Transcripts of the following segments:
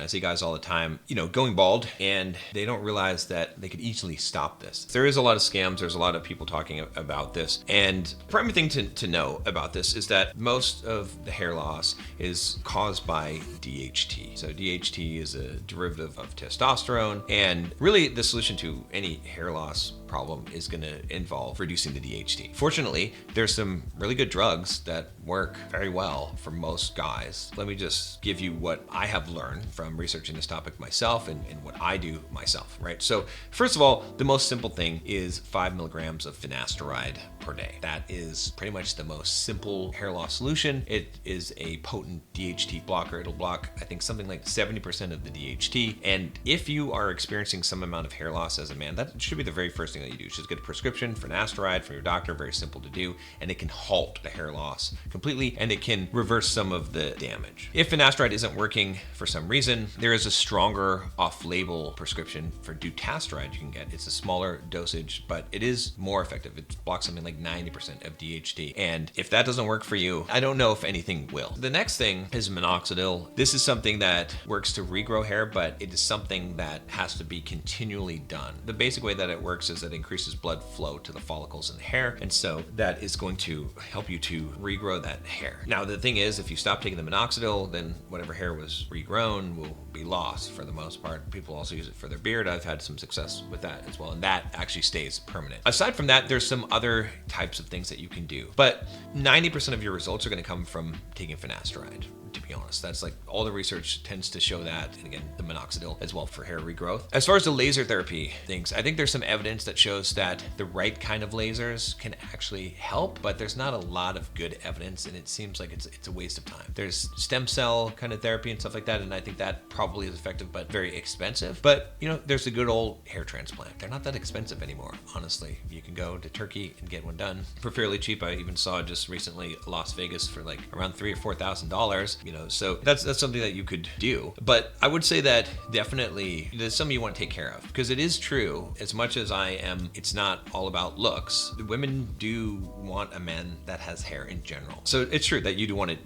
I see guys all the time, going bald, and they don't realize that they could easily stop this. There is a lot of scams. There's a lot of people talking about this. And the primary thing to know about this is that most of the hair loss is caused by DHT. So DHT is a derivative of testosterone. And really the solution to any hair loss problem is going to involve reducing the DHT. Fortunately, there's some really good drugs that work very well for most guys. Let me just give you what I have learned from researching this topic myself and what I do myself, right? So first of all, the most simple thing is 5 milligrams of finasteride per day. That is pretty much the most simple hair loss solution. It is a potent DHT blocker. It'll block, I think, something like 70% of the DHT. And if you are experiencing some amount of hair loss as a man, that should be the very first thing that you do. Just get a prescription for finasteride from your doctor, very simple to do, and it can halt the hair loss completely, and it can reverse some of the damage. If finasteride isn't working for some reason, there is a stronger off-label prescription for dutasteride you can get. It's a smaller dosage, but it is more effective. It blocks something like 90% of DHT. And if that doesn't work for you, I don't know if anything will. The next thing is minoxidil. This is something that works to regrow hair, but it is something that has to be continually done. The basic way that it works is that it increases blood flow to the follicles in the hair, and so that is going to help you to regrow that hair. Now the thing is, if you stop taking the minoxidil, then whatever hair was regrown will be lost for the most part. People also use it for their beard. I've had some success with that as well, and that actually stays permanent. Aside from that, there's some other types of things that you can do, but 90% of your results are going to come from taking finasteride. To be honest, that's like all the research tends to show that, and again, the minoxidil as well for hair regrowth. As far as the laser therapy things, I think there's some evidence that shows that the right kind of lasers can actually help, but there's not a lot of good evidence, and it seems like it's a waste of time. There's stem cell kind of therapy and stuff like that, and I think that probably is effective, but very expensive. But there's a good old hair transplant. They're not that expensive anymore, honestly. You can go to Turkey and get one done for fairly cheap. I even saw just recently Las Vegas for like around $3,000 or $4,000. So that's something that you could do. But I would say that definitely there's something you want to take care of, because it is true, as much as it's not all about looks. Women do want a man that has hair in general. So it's true that you do want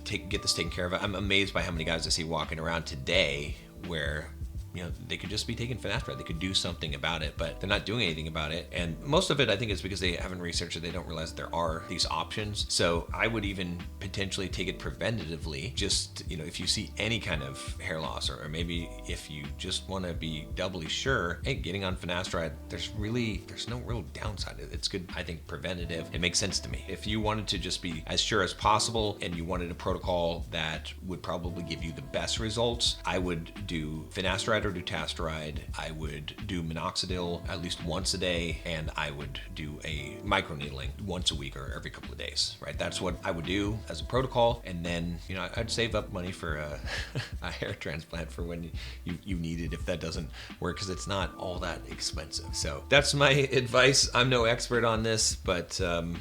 to get this taken care of. I'm amazed by how many guys I see walking around today where they could just be taking finasteride. They could do something about it, but they're not doing anything about it. And most of it, I think, is because they haven't researched it. They don't realize that there are these options. So I would even potentially take it preventatively. Just, if you see any kind of hair loss, or maybe if you just want to be doubly sure, hey, getting on finasteride, there's no real downside. It's good, I think, preventative. It makes sense to me. If you wanted to just be as sure as possible and you wanted a protocol that would probably give you the best results, I would do finasteride or dutasteride. I would do minoxidil at least once a day, and I would do a microneedling once a week or every couple of days, right? That's what I would do as a protocol. And then, I'd save up money for a hair transplant for when you need it if that doesn't work, because it's not all that expensive. So that's my advice. I'm no expert on this, but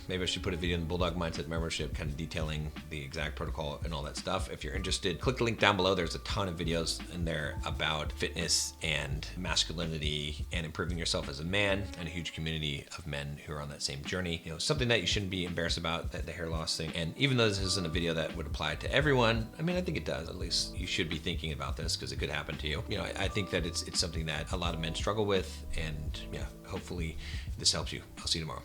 maybe I should put a video in the Bulldog Mindset membership kind of detailing the exact protocol and all that stuff. If you're interested, click the link down below. There's a ton of videos in there about fitness and masculinity and improving yourself as a man, and a huge community of men who are on that same journey. Something that you shouldn't be embarrassed about, the hair loss thing. And even though this isn't a video that would apply to everyone, I think it does. At least you should be thinking about this, because it could happen to you. I think that it's something that a lot of men struggle with, and hopefully this helps you. I'll see you tomorrow.